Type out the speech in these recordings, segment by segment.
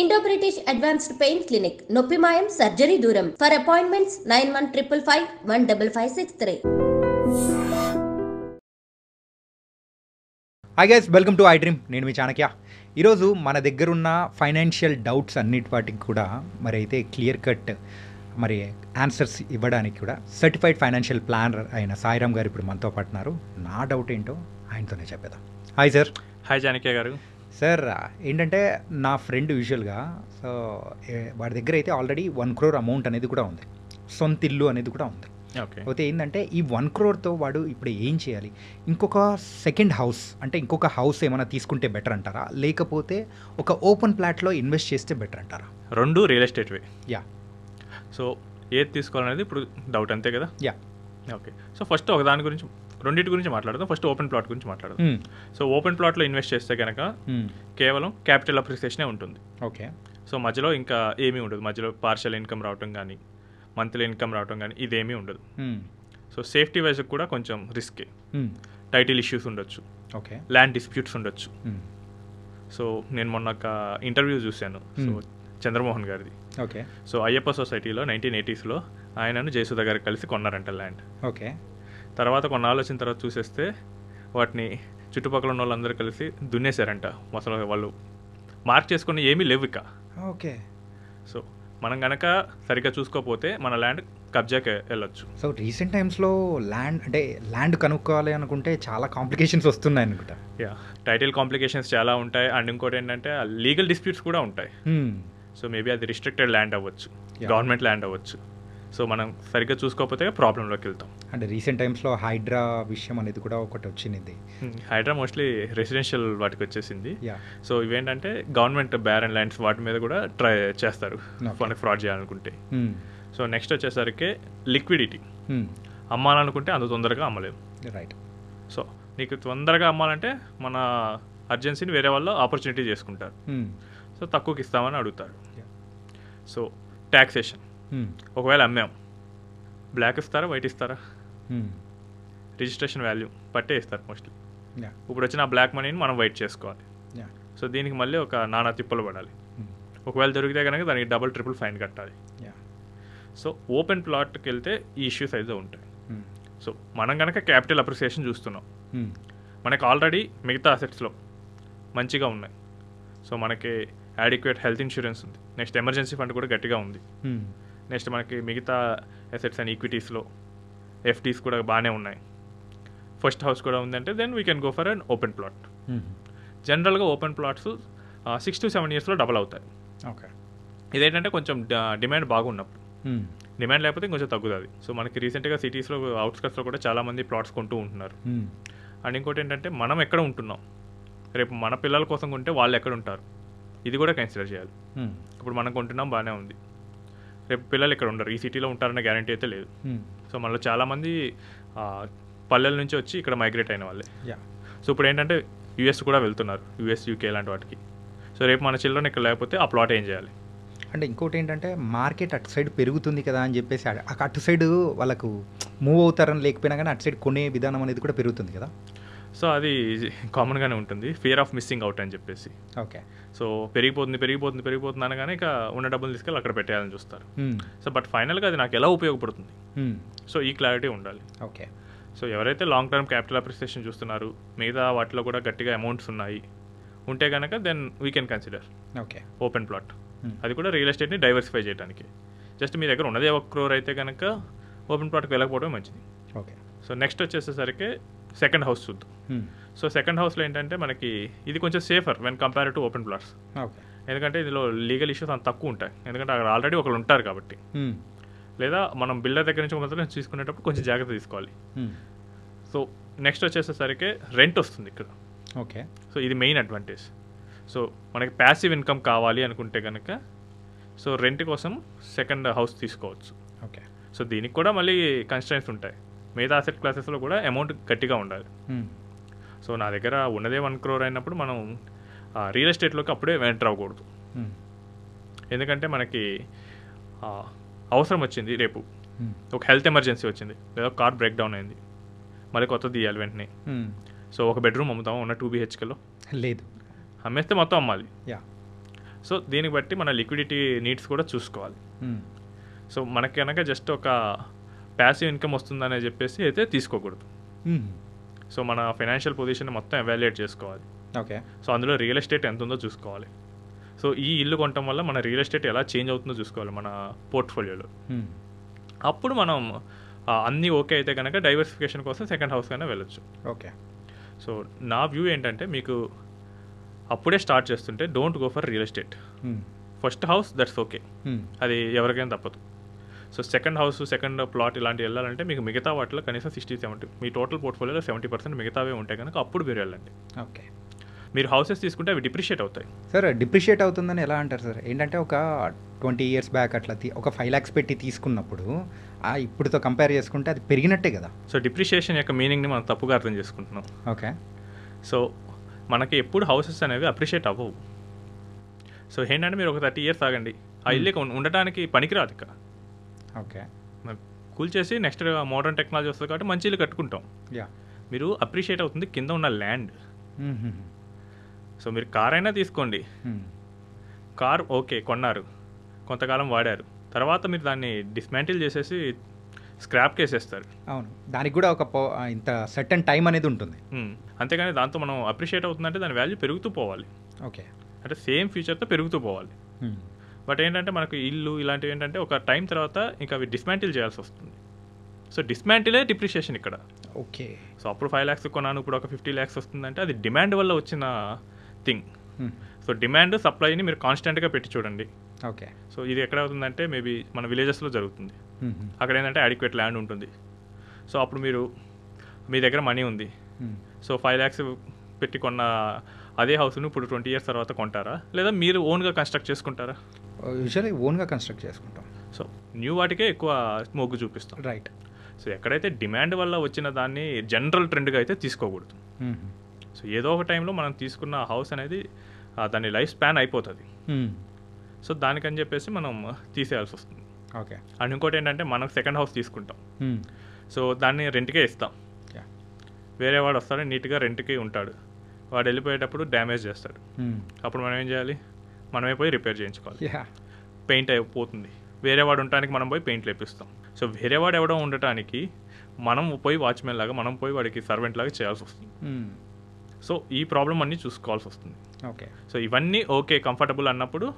Indo British advanced pain clinic నొప్పి మాయం surgery దూరం for appointments 9155515563. Hi guys, welcome to I dream. నేను మీ చాణక్య. ఈరోజు మన దగ్గరున్న ఫైనాన్షియల్ డౌట్స్ అన్నిటి వాటికి కూడా మరి అయితే క్లియర్ కట్ మరి ఆన్సర్స్ ఇవ్వడానికి కూడా సర్టిఫైడ్ ఫైనాన్షియల్ ప్లానర్ అయిన సాయిరామ్ గారు ఇప్పుడు మనతో పాటున్నారు. నా డౌట్ ఏంటో ఆయనతోనే చెప్పేద్దాం. Hi sir. హాయ్ చాణక్య గారు. సార్, ఏంటంటే నా ఫ్రెండ్ యూజువల్గా సో వాడి దగ్గర అయితే ఆల్రెడీ 1 crore అమౌంట్ అనేది కూడా ఉంది, సొంత ఇల్లు అనేది కూడా ఉంది. ఓకే. అయితే ఏంటంటే ఈ 1 crore వాడు ఇప్పుడు ఏం చేయాలి? ఇంకొక సెకండ్ హౌస్ అంటే ఇంకొక హౌస్ ఏమైనా తీసుకుంటే బెటర్ అంటారా, లేకపోతే ఒక ఓపెన్ ప్లాట్లో ఇన్వెస్ట్ చేస్తే బెటర్ అంటారా? రెండు రియల్ ఎస్టేట్వే. యా. సో ఏది తీసుకోవాలనేది ఇప్పుడు డౌట్, అంతే కదా? యా. ఓకే. సో ఫస్ట్ ఒక దాని గురించి, రెండింటి గురించి మాట్లాడదాం. ఫస్ట్ ఓపెన్ ప్లాట్ గురించి మాట్లాడదాం. సో ఓపెన్ ప్లాట్లో ఇన్వెస్ట్ చేస్తే కనుక కేవలం క్యాపిటల్ అప్రిసియేషనే ఉంటుంది. ఓకే. సో మధ్యలో ఇంకా ఏమీ ఉండదు. మధ్యలో పార్షియల్ ఇన్కమ్ రావటం కానీ, మంత్లీ ఇన్కమ్ రావటం కానీ ఇదేమీ ఉండదు. సో సేఫ్టీ వైజ్ కూడా కొంచెం రిస్కే. టైటిల్ ఇష్యూస్ ఉండొచ్చు, ఓకే, ల్యాండ్ డిస్ప్యూట్స్ ఉండొచ్చు. సో నేను మొన్న ఒక ఇంటర్వ్యూ చూశాను, సో చంద్రమోహన్ గారిది. ఓకే. సో అయ్యప్ప సొసైటీలో 1980s ఆయనను జయసుధ గారు కలిసి కొన్నారంట ల్యాండ్. ఓకే. తర్వాత కొన్ని ఆలోచన తర్వాత చూసేస్తే వాటిని చుట్టుపక్కల ఉన్న వాళ్ళందరూ కలిసి దున్నేశారంట. అసలు వాళ్ళు మార్క్ చేసుకుని ఏమీ లేవు ఇక. ఓకే. సో మనం కనుక సరిగ్గా చూసుకోకపోతే మన ల్యాండ్ కబ్జాకి వెళ్ళొచ్చు. సో రీసెంట్ టైమ్స్లో ల్యాండ్ కనుక్కోవాలి అనుకుంటే చాలా కాంప్లికేషన్స్ వస్తున్నాయి అనుకుంటా. యా, టైటిల్ కాంప్లికేషన్స్ చాలా ఉంటాయి. అండ్ ఇంకోటి ఏంటంటే లీగల్ డిస్ప్యూట్స్ కూడా ఉంటాయి. సో మేబీ అది రిస్ట్రిక్టెడ్ ల్యాండ్ అవ్వచ్చు, గవర్నమెంట్ ల్యాండ్ అవ్వచ్చు. సో మనం సరిగ్గా చూసుకోకపోతే ప్రాబ్లంలోకి వెళ్తాం. అంటే రీసెంట్ టైమ్స్లో హైడ్రా విషయం అనేది కూడా ఒకటి వచ్చింది. హైడ్రా మోస్ట్లీ రెసిడెన్షియల్ వాటికి వచ్చేసింది. యా. సో ఇవేంటంటే గవర్నమెంట్ బ్యారన్ ల్యాండ్స్ వాటి మీద కూడా ట్రై చేస్తారు మనకి ఫ్రాడ్ చేయాలనుకుంటే. సో నెక్స్ట్ వచ్చేసరికి లిక్విడిటీ. అమ్మాలనుకుంటే అంత తొందరగా అమ్మలేము. రైట్. సో నీకు తొందరగా అమ్మాలంటే మన అర్జెన్సీని వేరే వాళ్ళు ఆపర్చునిటీ చేసుకుంటారు. సో తక్కువకి ఇస్తామని అడుగుతారు. సో ట్యాక్సేషన్, ఒకవేళ అమ్మాం, బ్లాక్ ఇస్తారా, వైట్ ఇస్తారా? రిజిస్ట్రేషన్ వాల్యూ పట్టే ఇస్తారు మోస్ట్లీ. ఇప్పుడు వచ్చిన ఆ బ్లాక్ మనీని మనం వైట్ చేసుకోవాలి. సో దీనికి మళ్ళీ ఒక నానా తిప్పలు పడాలి. ఒకవేళ దొరికితే కనుక దానికి డబుల్ ట్రిపుల్ ఫైన్ కట్టాలి. సో ఓపెన్ ప్లాట్కి వెళ్తే ఈ ఇష్యూస్ అయితే ఉంటాయి. సో మనం కనుక క్యాపిటల్ అప్రిసియేషన్ చూస్తున్నాం, మనకి ఆల్రెడీ మిగతా అసెట్స్లో మంచిగా ఉన్నాయి. సో మనకి అడిక్వేట్ హెల్త్ ఇన్సూరెన్స్ ఉంది, నెక్స్ట్ ఎమర్జెన్సీ ఫండ్ కూడా గట్టిగా ఉంది, నెక్స్ట్ మనకి మిగతా అసెట్స్ అండ్ ఈక్విటీస్లో ఎఫ్డీస్ కూడా బాగానే ఉన్నాయి, ఫస్ట్ హౌస్ కూడా ఉందంటే then we can go for an open plot. జనరల్గా ఓపెన్ ప్లాట్స్ 6 to 7 yearsలో డబల్ అవుతాయి. ఓకే. ఇదేంటంటే కొంచెం డిమాండ్ బాగున్నప్పుడు, డిమాండ్ లేకపోతే కొంచెం తగ్గుతుంది. సో మనకి రీసెంట్గా సిటీస్లో అవుట్స్కట్స్లో కూడా చాలామంది ప్లాట్స్ కొంటూ ఉంటున్నారు. అండ్ ఇంకోటి ఏంటంటే మనం ఎక్కడ ఉంటున్నాం, రేపు మన పిల్లల కోసం కొంటే వాళ్ళు ఎక్కడ ఉంటారు, ఇది కూడా కన్సిడర్ చేయాలి. ఇప్పుడు మనం కొంటున్నాం బాగానే ఉంది, రేపు పిల్లలు ఇక్కడ ఉండరు, ఈ సిటీలో ఉంటారన్న గ్యారంటీ అయితే లేదు. సో మనలో చాలామంది పల్లెల నుంచి వచ్చి ఇక్కడ మైగ్రేట్ అయిన వాళ్ళే. సో ఇప్పుడు ఏంటంటే యూఎస్ కూడా వెళ్తున్నారు, యూఎస్, యూకే లాంటి వాటికి. సో రేపు మన చిల్డ్రన్ ఇక్కడ లేకపోతే ఆ ప్లాట్ ఏం చేయాలి? అంటే ఇంకోటి ఏంటంటే మార్కెట్ అటు సైడ్ పెరుగుతుంది కదా అని చెప్పేసి అటు సైడ్ వాళ్ళకు మూవ్ అవుతారని లేకపోయినా కానీ అటు సైడ్ కొనే విధానం అనేది కూడా పెరుగుతుంది కదా. సో అది కామన్గానే ఉంటుంది, ఫియర్ ఆఫ్ మిస్సింగ్ అవుట్ అని చెప్పేసి. ఓకే. సో పెరిగిపోతుంది అనగానే ఇక ఉన్న డబ్బులు తీసుకెళ్ళి అక్కడ పెట్టేయాలని చూస్తారు. సో బట్ ఫైనల్గా అది నాకు ఎలా ఉపయోగపడుతుంది, సో ఈ క్లారిటీ ఉండాలి. ఓకే. సో ఎవరైతే లాంగ్ టర్మ్ క్యాపిటల్ అప్రిసియేషన్ చూస్తున్నారు, మిగతా వాటిలో కూడా గట్టిగా అమౌంట్స్ ఉన్నాయి ఉంటే కనుక then we can consider okay open plot. అది కూడా రియల్ ఎస్టేట్ని డైవర్సిఫై చేయడానికి. జస్ట్ మీ దగ్గర ఉన్నదే 1 crore అయితే కనుక ఓపెన్ ప్లాట్కి వెళ్ళకపోవడం మంచిది. ఓకే. సో నెక్స్ట్ వచ్చేసేసరికి సెకండ్ హౌస్ చూద్దాం. సో సెకండ్ హౌస్లో ఏంటంటే మనకి ఇది కొంచెం safer when compare to open plots. Okay. ఎందుకంటే ఇందులో లీగల్ ఇష్యూస్ అంత తక్కువ ఉంటాయి, ఎందుకంటే అక్కడ ఆల్రెడీ ఒకరు ఉంటారు కాబట్టి. లేదా మనం బిల్డర్ దగ్గర నుంచి మాత్రం తీసుకునేటప్పుడు కొంచెం జాగ్రత్త తీసుకోవాలి. సో నెక్స్ట్ వచ్చేసేసరికి రెంట్ వస్తుంది ఇక్కడ. ఓకే. సో ఇది మెయిన్ అడ్వాంటేజ్. సో మనకి ప్యాసివ్ ఇన్కమ్ కావాలి అనుకుంటే కనుక సో రెంట్ కోసం సెకండ్ హౌస్ తీసుకోవచ్చు. ఓకే. సో దీనికి కూడా మళ్ళీ కన్స్ట్రెంట్స్ ఉంటాయి, మిగతా అసెట్ క్లాసెస్లో కూడా అమౌంట్ గట్టిగా ఉండాలి. సో నా దగ్గర ఉన్నదే 1 crore అయినప్పుడు మనం రియల్ ఎస్టేట్లోకి అప్పుడే ఎంటర్ అవ్వకూడదు. ఎందుకంటే మనకి అవసరం వచ్చింది, రేపు ఒక హెల్త్ ఎమర్జెన్సీ వచ్చింది, లేదా కార్ బ్రేక్ డౌన్ అయింది, మళ్ళీ కొత్తది తీయాలి వెంటనే. సో ఒక బెడ్రూమ్ అమ్ముతాం ఉన్న 2 BHKలో లేదు, అమ్మేస్తే మొత్తం అమ్మాలి. యా. సో దీనికి బట్టి మన లిక్విడిటీ నీడ్స్ కూడా చూసుకోవాలి. సో మనకి కనుక జస్ట్ ఒక ప్యాసివ్ ఇన్కమ్ వస్తుందనే చెప్పేసి అయితే తీసుకోకూడదు. సో మన ఫైనాన్షియల్ పొజిషన్ మొత్తం ఎవాల్యుయేట్ చేసుకోవాలి. ఓకే. సో అందులో రియల్ ఎస్టేట్ ఎంత ఉందో చూసుకోవాలి. సో ఈ ఇల్లు కొనటం వల్ల మన రియల్ ఎస్టేట్ ఎలా చేంజ్ అవుతుందో చూసుకోవాలి మన పోర్ట్ఫోలియోలో. అప్పుడు మనం అన్నీ ఓకే అయితే కనుక డైవర్సిఫికేషన్ కోసం సెకండ్ హౌస్ కన్నా వెళ్ళొచ్చు. ఓకే. సో నా వ్యూ ఏంటంటే మీకు అప్పుడే స్టార్ట్ చేస్తుంటే don't go for real estate. First house that's okay, అది ఎవరికైనా తప్పదు. So second house, second plot ఇలాంటివి వెళ్ళాలంటే మీకు మిగతా వాటిలో కనీసం 60-70 మీ టోటల్ పోర్ట్ఫోలియోలో 70% మిగతావే ఉంటాయి కనుక అప్పుడు మీరు వెళ్ళండి. ఓకే. మీరు హౌసెస్ తీసుకుంటే అవి డిప్రిషియేట్ అవుతాయి. సార్ డిప్రిషియేట్ అవుతుందని ఎలా అంటారు సార్? ఏంటంటే ఒక 20 years బ్యాక్ అట్లా ఒక 5 lakhs పెట్టి తీసుకున్నప్పుడు ఇప్పుడుతో కంపేర్ చేసుకుంటే అది పెరిగినట్టే కదా. సో డిప్రిషియేషన్ యొక్క మీనింగ్ని మనం తప్పుగా అర్థం చేసుకుంటున్నాం. ఓకే. సో మనకి ఎప్పుడు హౌసెస్ అనేవి అప్రిషియేట్ అవ్వవు. సో ఏంటంటే మీరు ఒక 30 years ఆగండి, ఆ ఇల్లు ఉండటానికి పనికిరాదు ఇక్కడ. ఓకే. కూల్చేసి నెక్స్ట్ మోడర్న్ టెక్నాలజీ వస్తుంది కాబట్టి మంచి ఇల్లు కట్టుకుంటాం. మీరు అప్రిషియేట్ అవుతుంది కింద ఉన్న ల్యాండ్. సో మీరు కార్ అయినా తీసుకోండి, కార్ ఓకే కొన్నారు, కొంతకాలం వాడారు, తర్వాత మీరు దాన్ని డిస్మాంటిల్ చేసేసి స్క్రాప్కి వేసేస్తారు. అవును, దానికి కూడా ఒక ఇంత సర్టన్ టైం అనేది ఉంటుంది. అంతేగాని దాంతో మనం అప్రిషియేట్ అవుతుందంటే దాని వాల్యూ పెరుగుతూ పోవాలి. ఓకే. అంటే సేమ్ ఫ్యూచర్తో పెరుగుతూ పోవాలి. బట్ ఏంటంటే మనకు ఇల్లు ఇలాంటివి ఏంటంటే ఒక టైం తర్వాత ఇంకా అవి డిస్మాంటిల్ చేయాల్సి వస్తుంది. సో డిస్మాంటిలే డిప్రిషియేషన్ ఇక్కడ. ఓకే. సో అప్పుడు 5 lakhs కొన్నాను, ఇప్పుడు ఒక 50 lakhs వస్తుందంటే అది డిమాండ్ వల్ల వచ్చిన థింగ్. సో డిమాండ్ సప్లైని మీరు కాన్స్టెంట్గా పెట్టి చూడండి. ఓకే. సో ఇది ఎక్కడ అవుతుందంటే మేబీ మన విలేజెస్లో జరుగుతుంది. అక్కడ ఏంటంటే అడిక్వేట్ ల్యాండ్ ఉంటుంది. సో అప్పుడు మీ దగ్గర మనీ ఉంది. సో 5 lakhs పెట్టి కొన్న అదే హౌస్ను ఇప్పుడు 20 years తర్వాత కొంటారా, లేదా మీరు ఓన్గా కన్స్ట్రక్ట్ చేసుకుంటారా? యూజువల్లీ ఓన్గా కన్స్ట్రక్ట్ చేసుకుంటాం. సో న్యూ వాటికే ఎక్కువ మొగ్గు చూపిస్తాం. రైట్. సో ఎక్కడైతే డిమాండ్ వల్ల వచ్చిన దాన్ని జనరల్ ట్రెండ్గా అయితే తీసుకోకూడదు. సో ఏదో ఒక టైంలో మనం తీసుకున్న హౌస్ అనేది దాని లైఫ్ స్పాన్ అయిపోతుంది. సో దానికని చెప్పేసి మనం తీసేయాల్సి వస్తుంది. ఓకే. అండ్ ఇంకోటి ఏంటంటే మనం సెకండ్ హౌస్ తీసుకుంటాం. సో దాన్ని రెంట్కే ఇస్తాం. వేరే వాడు వస్తాడు, నీట్గా రెంట్కి ఉంటాడు, వాడు వెళ్ళిపోయేటప్పుడు డ్యామేజ్ చేస్తాడు. అప్పుడు మనం ఏం చేయాలి? మనమే పోయి రిపేర్ చేయించుకోవాలి. పెయింట్ అయిపోతుంది, వేరే వాడు ఉండటానికి మనం పోయి పెయింట్ లేపిస్తాం. సో వేరే వాడు ఎవడో ఉండటానికి మనం పోయి వాచ్మెన్ లాగా, మనం పోయి వాడికి సర్వెంట్ లాగా చేయాల్సి వస్తుంది. సో ఈ ప్రాబ్లం అన్నీ చూసుకోవాల్సి వస్తుంది. ఓకే. సో ఇవన్నీ ఓకే కంఫర్టబుల్ అన్నప్పుడు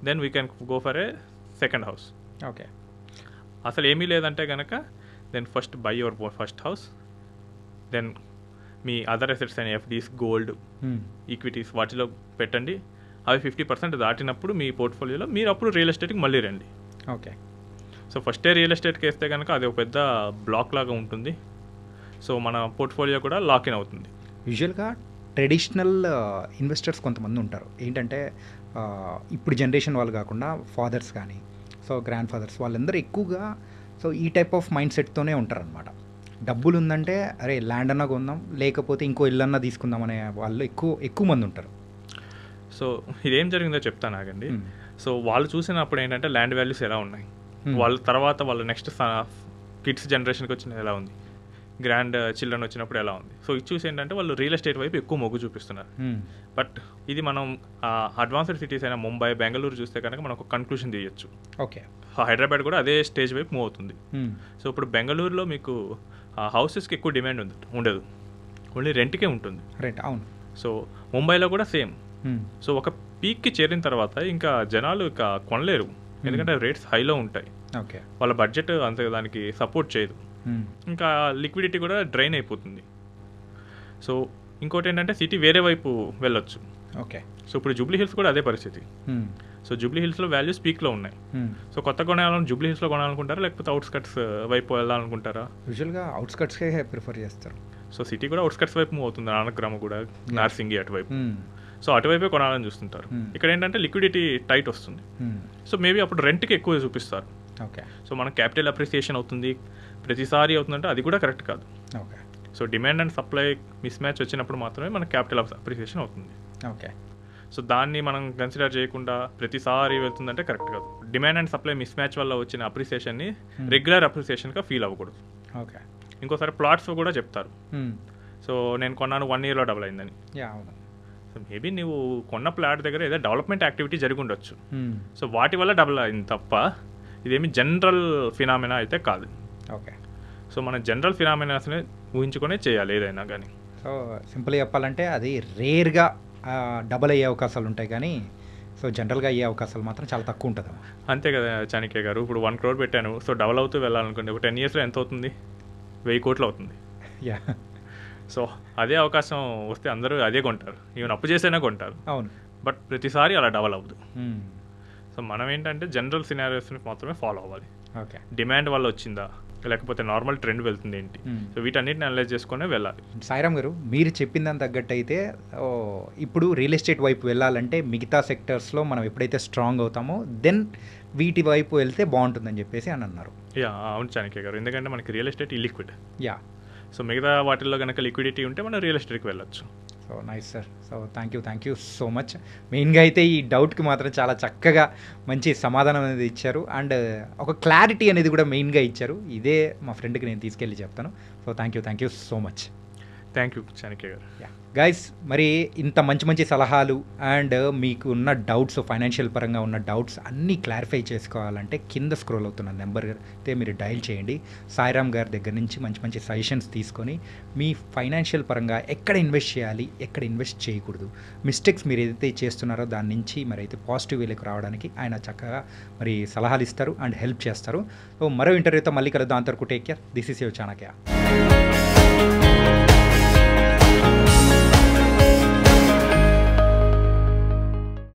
then we can go for a second house. Okay. అసలు ఏమీ లేదంటే కనుక then first buy your first house, then మీ అదర్ అసెట్స్ అయిన ఎఫ్డీస్, గోల్డ్, ఈక్విటీస్ వాటిలో పెట్టండి. అవి 50% దాటినప్పుడు మీ పోర్ట్ఫోలియోలో మీరు అప్పుడు రియల్ ఎస్టేట్కి మళ్ళీ రండి. ఓకే. సో ఫస్టే రియల్ ఎస్టేట్కి వేస్తే కనుక అది ఒక పెద్ద బ్లాక్ లాగా ఉంటుంది. సో మన పోర్ట్ఫోలియో కూడా లాక్ ఇన్ అవుతుంది. యూజువల్గా ట్రెడిషనల్ ఇన్వెస్టర్స్ కొంతమంది ఉంటారు. ఏంటంటే ఇప్పుడు జనరేషన్ వాళ్ళు కాకుండా ఫాదర్స్ కానీ, సో గ్రాండ్ ఫాదర్స్ వాళ్ళందరూ ఎక్కువగా సో ఈ టైప్ ఆఫ్ మైండ్ సెట్తోనే ఉంటారనమాట. డబ్బులు ఉందంటే అరే ల్యాండ్ అన్నా కొందాం, లేకపోతే ఇంకో ఇల్లు అన్నా తీసుకుందాం అనే వాళ్ళు ఎక్కువ మంది ఉంటారు. సో ఇదేం జరిగిందో చెప్తాను ఆగండి. సో వాళ్ళు చూసినప్పుడు ఏంటంటే ల్యాండ్ వాల్యూస్ ఎలా ఉన్నాయి, వాళ్ళ తర్వాత వాళ్ళ నెక్స్ట్ కిడ్స్ జనరేషన్కి వచ్చిన ఎలా ఉంది, గ్రాండ్ చిల్డ్రన్ వచ్చినప్పుడు ఎలా ఉంది. సో ఇది చూసి ఏంటంటే వాళ్ళు రియల్ ఎస్టేట్ వైపు ఎక్కువ మొగ్గు చూపిస్తున్నారు. బట్ ఇది మనం అడ్వాన్స్డ్ సిటీస్ అయిన ముంబై, బెంగళూరు చూస్తే కనుక మనం ఒక కన్క్లూషన్ తీయచ్చు. ఓకే. హైదరాబాద్ కూడా అదే స్టేజ్ వైపు మూవ్ అవుతుంది. సో ఇప్పుడు బెంగళూరులో మీకు హౌసెస్కి ఎక్కువ డిమాండ్ ఉండదు, ఓన్లీ రెంట్కే ఉంటుంది. రెంట్. అవును. సో ముంబైలో కూడా సేమ్. సో ఒక పీక్కి చేరిన తర్వాత ఇంకా జనాలు ఇక కొనలేరు, ఎందుకంటే రేట్స్ హైలో ఉంటాయి. ఓకే. వాళ్ళ బడ్జెట్ అంత దానికి సపోర్ట్ చేయదు, ఇంకా లిక్విడిటీ కూడా డ్రైన్ అయిపోతుంది. సో ఇంకోటి ఏంటంటే సిటీ వేరే వైపు వెళ్ళొచ్చు. ఓకే. సో ఇప్పుడు జూబ్లీ హిల్స్ కూడా అదే పరిస్థితి. సో జూబ్లీ హిల్స్లో వాల్యూస్ పీక్లో ఉన్నాయి. సో కొత్త కొనాలని జూబ్లీ హిల్స్లో కొనాలనుకుంటారా, లేకపోతే అవుట్స్కట్స్ వైపు వెళ్ళాలనుకుంటారా? యూజువల్గా అవుట్స్కట్స్కే ప్రిఫర్ చేస్తారు. సో సిటీ కూడా అవుట్స్కట్స్ వైపు మూవ్ అవుతుంది, నానక్రామ కూడా, నార్సింగి అటువైపు. సో అటువైపే కొనాలని చూస్తుంటారు. ఇక్కడ ఏంటంటే లిక్విడిటీ టైట్ వస్తుంది. సో మేబీ అప్పుడు రెంట్కి ఎక్కువ చూపిస్తారు. ఓకే. సో మన క్యాపిటల్ అప్రిసియేషన్ అవుతుంది, ప్రతిసారి అవుతుందంటే అది కూడా కరెక్ట్ కాదు. Okay. So demand and supply miss match వచ్చినప్పుడు మాత్రమే మన క్యాపిటల్ అప్రిసియేషన్ అవుతుంది. ఓకే. సో దాన్ని మనం కన్సిడర్ చేయకుండా ప్రతిసారి వెళ్తుందంటే కరెక్ట్ కాదు. Demand and supply miss match వల్ల వచ్చిన అప్రిసియేషన్ని రెగ్యులర్ అప్రిసియేషన్గా ఫీల్ అవ్వకూడదు. ఓకే. ఇంకోసారి ప్లాట్స్ కూడా చెప్తారు. సో నేను కొన్నాను 1 yearలో డబుల్ అయిందని. అవును. సో మేబీ నువ్వు కొన్న ప్లాట్ దగ్గర ఏదో డెవలప్మెంట్ యాక్టివిటీ జరిగి ఉండొచ్చు. సో వాటి వల్ల డబుల్ అయింది తప్ప ఇదేమి జనరల్ ఫినామినా అయితే కాదు. ఓకే. సో మనం జనరల్ ఫినామినాస్ని ఊహించుకొనే చేయాలి ఏదైనా కానీ. సో సింపుల్గా చెప్పాలంటే అది రేర్గా డబల్ అయ్యే అవకాశాలు ఉంటాయి కానీ సో జనరల్గా అయ్యే అవకాశాలు మాత్రం చాలా తక్కువ ఉంటుంది. అంతే కదా చాణక్య గారు. ఇప్పుడు 1 crore పెట్టాను, సో డబల్ అవుతూ వెళ్ళాలనుకోండి, ఒక 10 yearsలో ఎంత అవుతుంది? 1000 కోట్లు అవుతుంది. యా. సో అదే అవకాశం వస్తే అందరూ అదే కొంటారు, ఈవెన్ అప్పు చేసైనా కొంటారు. అవును. బట్ ప్రతిసారి అలా డబల్ అవ్వదు. సో మనం ఏంటంటే జనరల్ సినారియోస్ని మాత్రమే ఫాలో అవ్వాలి. ఓకే. డిమాండ్ వల్ల వచ్చిందా, లేకపోతే నార్మల్ ట్రెండ్ వెళ్తుంది ఏంటి, సో వీటన్నిటిని అనలైజ్ చేసుకునే వెళ్ళాలి. సాయిరామ్ గారు, మీరు చెప్పిన దాని తగ్గట్టు అయితే ఇప్పుడు రియల్ ఎస్టేట్ వైపు వెళ్ళాలంటే మిగతా సెక్టర్స్లో మనం ఎప్పుడైతే స్ట్రాంగ్ అవుతామో దెన్ వీటి వైపు వెళ్తే బాగుంటుందని చెప్పేసి అని అన్నారు. యా అవును చాణక్య గారు, ఎందుకంటే మనకి real estate illiquid. Yeah. So మిగతా వాటిల్లో కనుక లిక్విడిటీ ఉంటే మనం రియల్ ఎస్టేట్కి వెళ్ళొచ్చు. So nice sir. So thank you so much. మెయిన్గా అయితే ఈ డౌట్కి మాత్రం చాలా చక్కగా మంచి సమాధానం అనేది ఇచ్చారు అండ్ ఒక క్లారిటీ అనేది కూడా మెయిన్గా ఇచ్చారు. ఇదే మా ఫ్రెండ్కి నేను తీసుకెళ్ళి చెప్తాను. So thank you so much. Thank you Chanakya garu. Yeah guys, మరి ఇంత మంచి సలహాలు అండ్ మీకు ఉన్న డౌట్స్, ఫైనాన్షియల్ పరంగా ఉన్న డౌట్స్ అన్నీ క్లారిఫై చేసుకోవాలంటే కింద స్క్రోల్ అవుతున్న నెంబర్ అయితే మీరు డయల్ చేయండి. సాయిరామ్ గారి దగ్గర నుంచి మంచి సజెషన్స్ తీసుకొని మీ ఫైనాన్షియల్ పరంగా ఎక్కడ ఇన్వెస్ట్ చేయాలి, ఎక్కడ ఇన్వెస్ట్ చేయకూడదు, మిస్టేక్స్ మీరు ఏదైతే చేస్తున్నారో దాని నుంచి మరి అయితే పాజిటివ్ వేలోకి రావడానికి ఆయన చక్కగా మరి సలహాలు ఇస్తారు అండ్ హెల్ప్ చేస్తారు. సో మరో ఇంటర్వ్యూతో మళ్ళీ కలుద్దాం. అంతవరకు take care. This is your Chanakya.